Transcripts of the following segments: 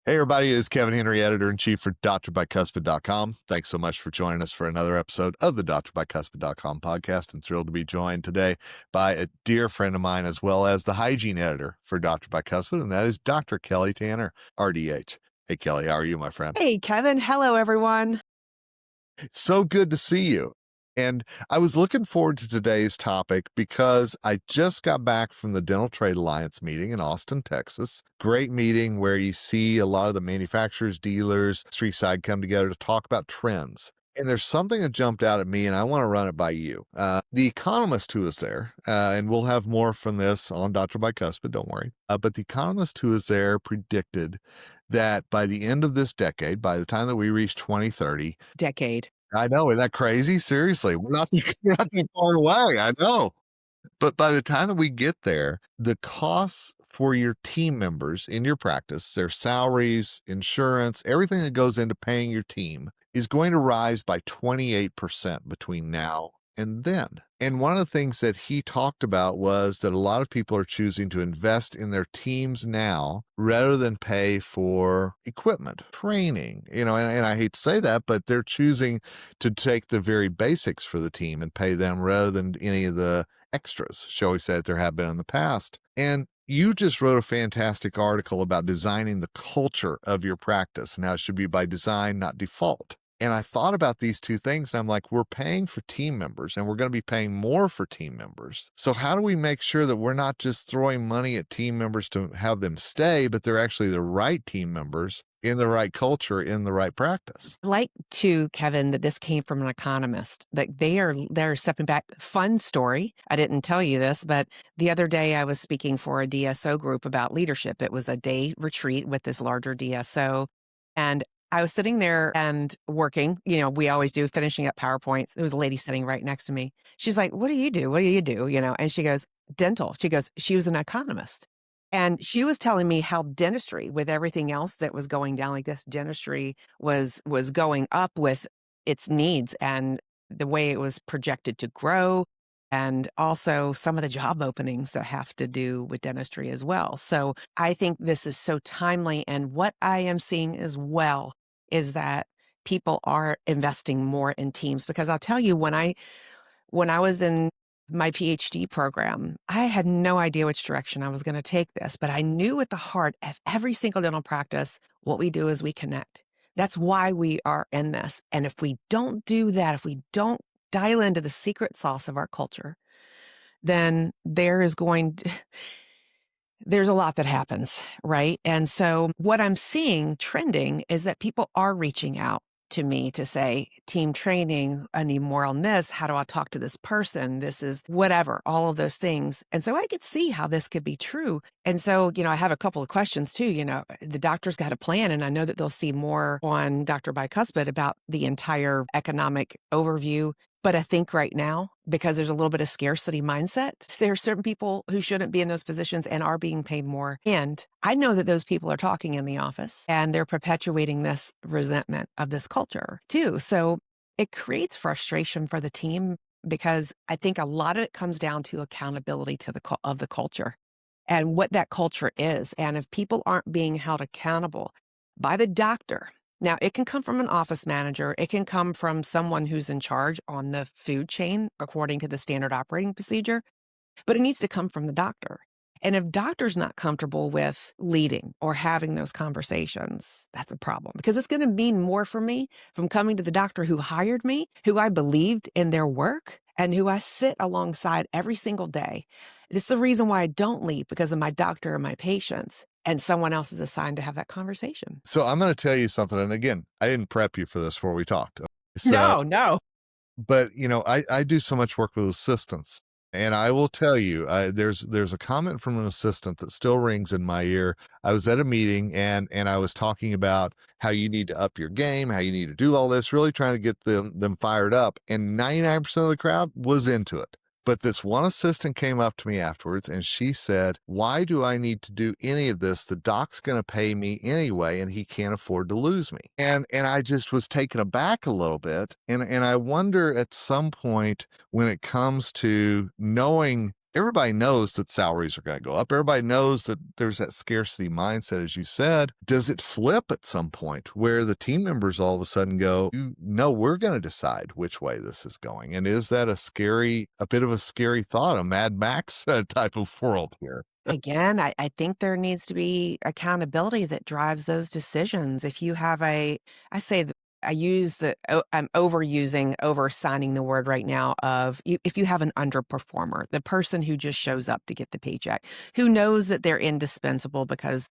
Hey, everybody, it's Kevin Henry, editor-in-chief for drbicuspid.com. Thanks so much for joining us for another episode of the drbicuspid.com podcast. I'm thrilled to be joined today by a dear friend of mine, as well as the hygiene editor for Dr. Bicuspid, and that is Dr. Kelly Tanner, RDH. Hey, Kelly, how are you, my friend? Hey, Kevin. Hello, everyone. It's so good to see you. And I was looking forward to today's topic because I just got back from the Dental Trade Alliance meeting in Austin, Texas. Great meeting where you see a lot of the manufacturers, dealers, street side come together to talk about trends. And there's something that jumped out at me, and I want to run it by you. The economist who was there, and we'll have more from this on Dr. Bicuspid, don't worry. But the economist who was there predicted that by the end of this decade, by the time that we reach 2030, Decade. I know, isn't that crazy? Seriously, we're not that far away, I know. But by the time that we get there, the costs for your team members in your practice, their salaries, insurance, everything that goes into paying your team is going to rise by 28% between now and then. And one of the things that he talked about was that a lot of people are choosing to invest in their teams now rather than pay for equipment, training, and I hate to say that, but they're choosing to take the very basics for the team and pay them rather than any of the extras, shall we say, that there have been in the past. And you just wrote a fantastic article about designing the culture of your practice and how it should be by design, not default. And I thought about these two things, and I'm like, we're paying for team members and we're going to be paying more for team members. So how do we make sure that we're not just throwing money at team members to have them stay, but they're actually the right team members in the right culture, in the right practice? I like to, Kevin, that this came from an economist, that they're stepping back. Fun story. I didn't tell you this, but the other day I was speaking for a DSO group about leadership. It was a day retreat with this larger DSO. And I was sitting there and working, we always do, finishing up PowerPoints. There was a lady sitting right next to me. She's like, what do you do? What do you do? And she goes, dental. She was an economist. And she was telling me how dentistry, with everything else that was going down like this, dentistry was going up with its needs and the way it was projected to grow, and also some of the job openings that have to do with dentistry as well. So I think this is so timely. And what I am seeing as well is that people are investing more in teams, because I'll tell you, when I was in my PhD program, I had no idea which direction I was going to take this, but I knew at the heart of every single dental practice, what we do is we connect. That's why we are in this. And if we don't do that, if we don't dial into the secret sauce of our culture, then there's a lot that happens, right? And so what I'm seeing trending is that people are reaching out to me to say, team training, I need more on this. How do I talk to this person? This is whatever, all of those things. And so I could see how this could be true. And so, I have a couple of questions too. The doctor's got a plan, and I know that they'll see more on Dr. Bicuspid about the entire economic overview. But I think right now, because there's a little bit of scarcity mindset, there are certain people who shouldn't be in those positions and are being paid more. And I know that those people are talking in the office, and they're perpetuating this resentment of this culture too. So it creates frustration for the team, because I think a lot of it comes down to accountability to of the culture and what that culture is. And if people aren't being held accountable by the doctor, now, it can come from an office manager. It can come from someone who's in charge on the food chain, according to the standard operating procedure, but it needs to come from the doctor. And if doctor's not comfortable with leading or having those conversations, that's a problem, because it's going to mean more for me from coming to the doctor who hired me, who I believed in their work, and who I sit alongside every single day. This is the reason why I don't leave, because of my doctor and my patients. And someone else is assigned to have that conversation. So I'm going to tell you something. And again, I didn't prep you for this before we talked. So, No. but I do so much work with assistants, and I will tell you, there's a comment from an assistant that still rings in my ear. I was at a meeting and I was talking about how you need to up your game, how you need to do all this, really trying to get them fired up. And 99% of the crowd was into it. But this one assistant came up to me afterwards and she said, why do I need to do any of this? The doc's going to pay me anyway, and he can't afford to lose me. And I just was taken aback a little bit. And I wonder, at some point, when it comes to knowing everybody knows that salaries are going to go up. Everybody knows that there's that scarcity mindset, as you said. Does it flip at some point where the team members all of a sudden go, no, we're going to decide which way this is going? And is that a bit of a scary thought, a Mad Max type of world here? Again, I think there needs to be accountability that drives those decisions. If you have I say that I use I'm overusing, oversigning the word right now of if you have an underperformer, the person who just shows up to get the paycheck, who knows that they're indispensable because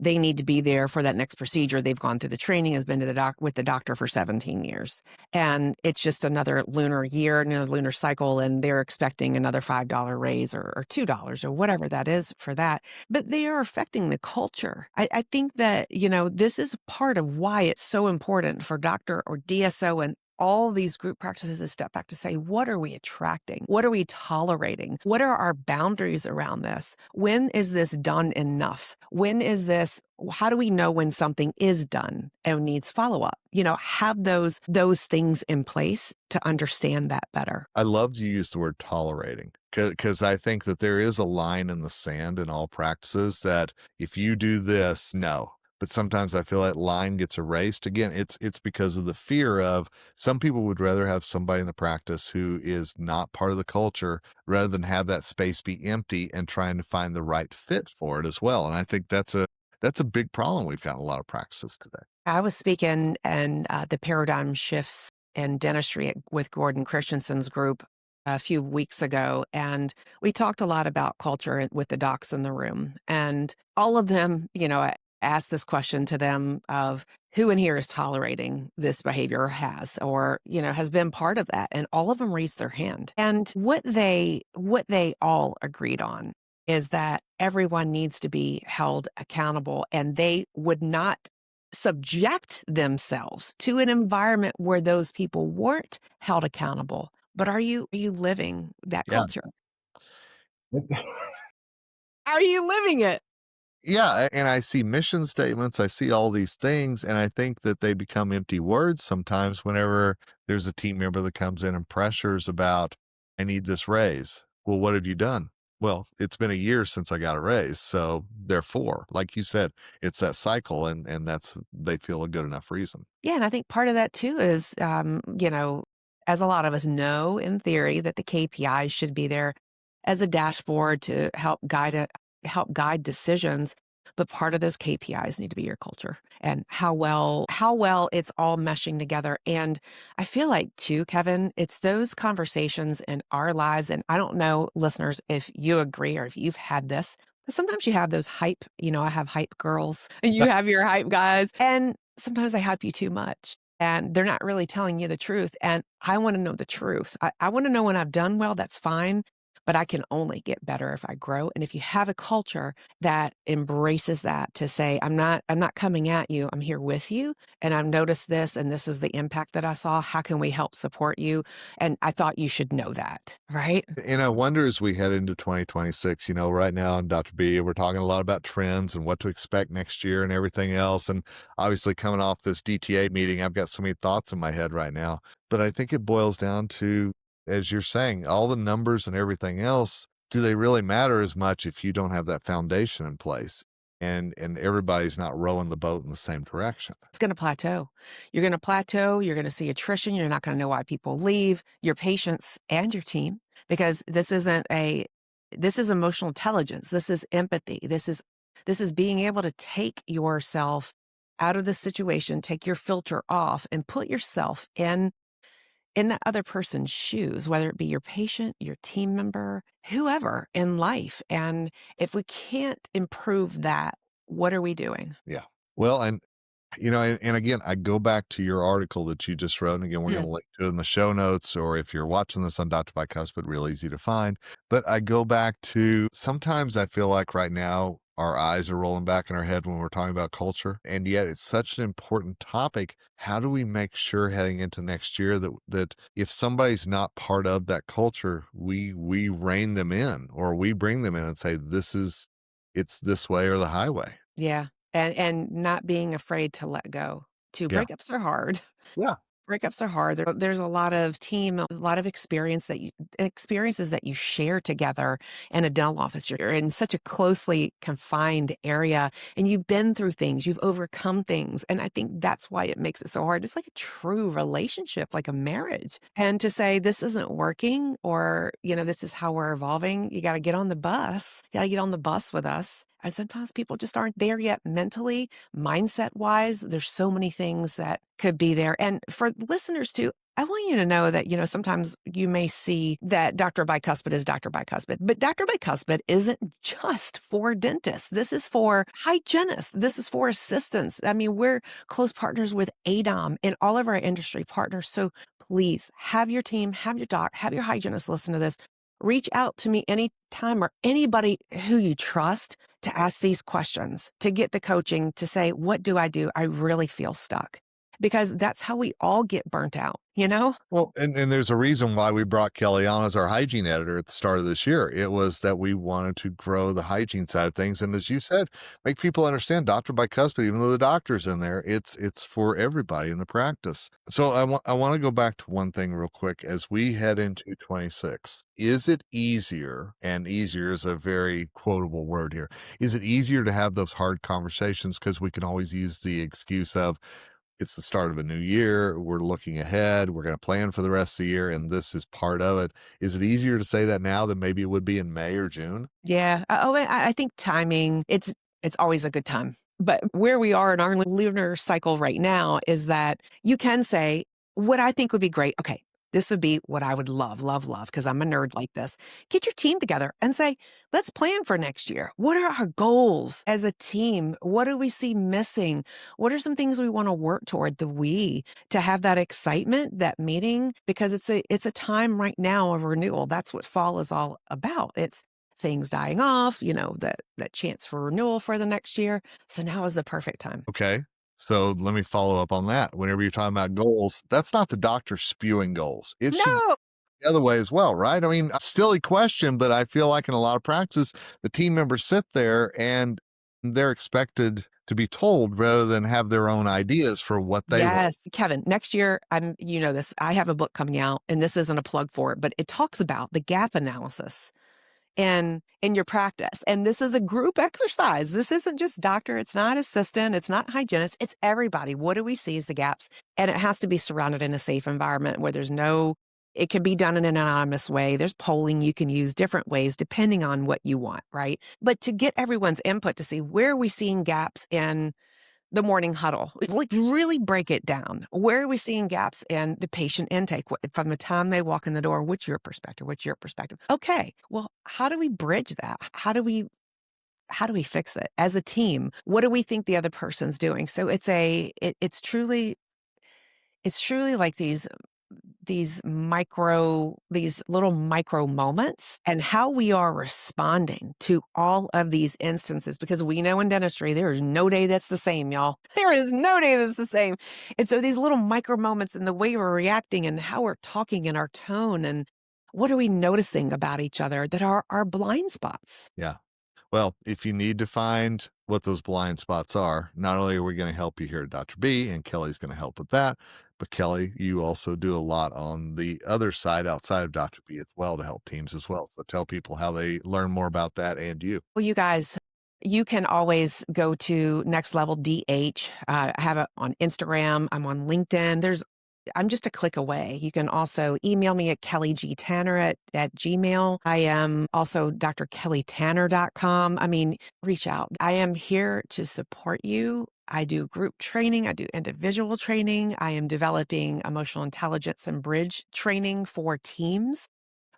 they need to be there for that next procedure. They've gone through the training, has been to with the doctor for 17 years. And it's just another lunar year, another lunar cycle, and they're expecting another $5 raise or $2 or whatever that is for that. But they are affecting the culture. I think that, this is part of why it's so important for doctor or DSO and all these group practices to step back to say, what are we attracting? What are we tolerating? What are our boundaries around this? When is this done enough? How do we know when something is done and needs follow up? Have those things in place to understand that better. I loved you used the word tolerating because I think that there is a line in the sand in all practices that if you do this, no. But sometimes I feel that line gets erased. Again, it's because of the fear of some people would rather have somebody in the practice who is not part of the culture rather than have that space be empty and trying to find the right fit for it as well. And I think that's a big problem we've got in a lot of practices today. I was speaking and the paradigm shifts in dentistry with Gordon Christensen's group a few weeks ago, and we talked a lot about culture with the docs in the room, and all of them, I asked this question to them of who in here is tolerating this behavior or has been part of that, and all of them raised their hand. And what they all agreed on is that everyone needs to be held accountable, and they would not subject themselves to an environment where those people weren't held accountable. But are you living that Yeah. culture? Are you living it? Yeah, and I see mission statements, I see all these things, and I think that they become empty words sometimes whenever there's a team member that comes in and pressures about, I need this raise. Well, what have you done? Well, it's been a year since I got a raise. So therefore, like you said, it's that cycle and that's they feel a good enough reason. Yeah, and I think part of that too is, as a lot of us know in theory that the KPIs should be there as a dashboard to help guide decisions. But part of those KPIs need to be your culture and how well it's all meshing together. And I feel like too, Kevin, it's those conversations in our lives. And I don't know, listeners, if you agree or if you've had this, but sometimes you have those hype, I have hype girls and you have your hype guys. And sometimes they hype you too much and they're not really telling you the truth. And I want to know the truth. I want to know when I've done well, that's fine. But I can only get better if I grow. And if you have a culture that embraces that to say, I'm not coming at you, I'm here with you. And I've noticed this, and this is the impact that I saw. How can we help support you? And I thought you should know that, right? And I wonder as we head into 2026, right now on Dr. B, we're talking a lot about trends and what to expect next year and everything else. And obviously, coming off this DTA meeting, I've got so many thoughts in my head right now. But I think it boils down to, as you're saying, all the numbers and everything else, do they really matter as much if you don't have that foundation in place and everybody's not rowing the boat in the same direction? It's going to plateau. You're going to plateau. You're going to see attrition. You're not going to know why people leave, your patients and your team, because this is emotional intelligence. This is empathy. This is being able to take yourself out of the situation, take your filter off and put yourself in that other person's shoes, whether it be your patient, your team member, whoever in life. And if we can't improve that, what are we doing? Yeah. Well, and again, I go back to your article that you just wrote. And again, we're going to link to it in the show notes, or if you're watching this on Dr. Bicuspid, real easy to find. But I go back to sometimes I feel like right now our eyes are rolling back in our head when we're talking about culture. And yet it's such an important topic. How do we make sure heading into next year that if somebody's not part of that culture, we rein them in or we bring them in and say, it's this way or the highway. Yeah. And not being afraid to let go. Yeah. Breakups are hard. Yeah. Breakups are hard. There's a lot of team, a lot of experiences that you share together in a dental office. You're in such a closely confined area and you've been through things, you've overcome things. And I think that's why it makes it so hard. It's like a true relationship, like a marriage. And to say this isn't working or, this is how we're evolving, you got to get on the bus. You got to get on the bus with us. And sometimes people just aren't there yet mentally, mindset wise. There's so many things that could be there. And for listeners too, I want you to know that, sometimes you may see that Dr. Bicuspid is Dr. Bicuspid, but Dr. Bicuspid isn't just for dentists. This is for hygienists. This is for assistants. I mean, we're close partners with ADOM and all of our industry partners. So please have your team, have your doc, have your hygienist listen to this. Reach out to me anytime or anybody who you trust to ask these questions, to get the coaching, to say, what do I do? I really feel stuck. Because that's how we all get burnt out, Well, and there's a reason why we brought Kelly on as our hygiene editor at the start of this year. It was that we wanted to grow the hygiene side of things. And as you said, make people understand Dr. Bicuspid, even though the doctor's in there, it's for everybody in the practice. So I want to go back to one thing real quick as we head into 26. Is it easier, and easier is a very quotable word here, is it easier to have those hard conversations? Because we can always use the excuse of, it's the start of a new year. We're looking ahead. We're going to plan for the rest of the year, and this is part of it. Is it easier to say that now than maybe it would be in May or June? Yeah. I think timing, it's always a good time. But where we are in our lunar cycle right now is that you can say, what I think would be great. Okay, this would be what I would love, because I'm a nerd like this. Get your team together and say, let's plan for next year. What are our goals as a team? What do we see missing? What are some things we want to work toward, to have that excitement, that meeting? Because it's a time right now of renewal. That's what fall is all about. It's things dying off, that chance for renewal for the next year. So now is the perfect time. Okay. So let me follow up on that. Whenever you're talking about goals, that's not the doctor spewing goals. It should be No. the other way as well, right? I mean, a silly question, but I feel like in a lot of practices, the team members sit there and they're expected to be told rather than have their own ideas for what they want. Yes, Kevin, next year, this, I have a book coming out and this isn't a plug for it, but it talks about the gap analysis in your practice. And this is a group exercise. This isn't just doctor. It's not assistant. It's not hygienist. It's everybody. What do we see as the gaps? And it has to be surrounded in a safe environment where it can be done in an anonymous way. There's polling you can use, different ways depending on what you want, right? But to get everyone's input to see where are we seeing gaps in the morning huddle, like really break it down. Where are we seeing gaps in the patient intake from the time they walk in the door? What's your perspective? What's your perspective? Okay, well, how do we bridge that? How do we fix it as a team? What do we think the other person's doing? So it's truly like these little micro moments and how we are responding to all of these instances, because we know in dentistry, there is no day that's the same, y'all. There is no day that's the same. And so these little micro moments and the way we're reacting and how we're talking and our tone and what are we noticing about each other that are our blind spots? Yeah. Well, if you need to find what those blind spots are, not only are we going to help you here at Dr. B, and Kelly's going to help with that, but Kelly, you also do a lot on the other side outside of Dr. B as well to help teams as well. So tell people how they learn more about that and you. Well, you guys, you can always go to Next Level DH. I have it on Instagram. I'm on LinkedIn. I'm just a click away. You can also email me at kellygtanner at Gmail. I am also drkellytanner.com. I mean, reach out. I am here to support you. I do group training. I do individual training. I am developing emotional intelligence and bridge training for teams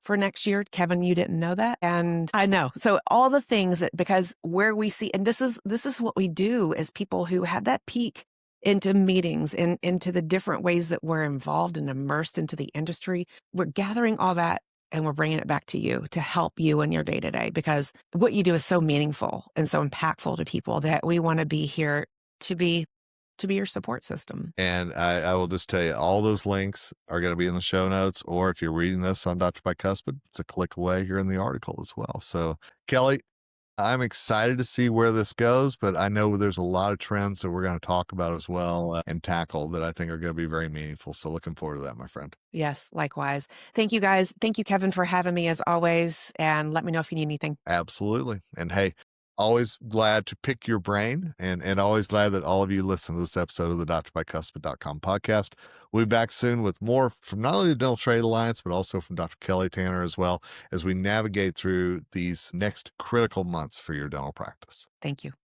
for next year. Kevin, you didn't know that. And I know. So all the things because where we see, and this is what we do as people who have that peek into meetings and into the different ways that we're involved and immersed into the industry. We're gathering all that and we're bringing it back to you to help you in your day to day, because what you do is so meaningful and so impactful to people that we want to be here to be your support system. And I will just tell you, all those links are going to be in the show notes, or if you're reading this on Dr. Bicuspid, it's a click away here in the article as well. So Kelly, I'm excited to see where this goes, but I know there's a lot of trends that we're going to talk about as well and tackle that I think are going to be very meaningful. So looking forward to that, my friend. Yes, likewise. Thank you guys. Thank you, Kevin, for having me as always. And let me know if you need anything. Absolutely. And hey, always glad to pick your brain and always glad that all of you listen to this episode of the DrBicuspid.com podcast. We'll be back soon with more from not only the Dental Trade Alliance, but also from Dr. Kelly Tanner as well as we navigate through these next critical months for your dental practice. Thank you.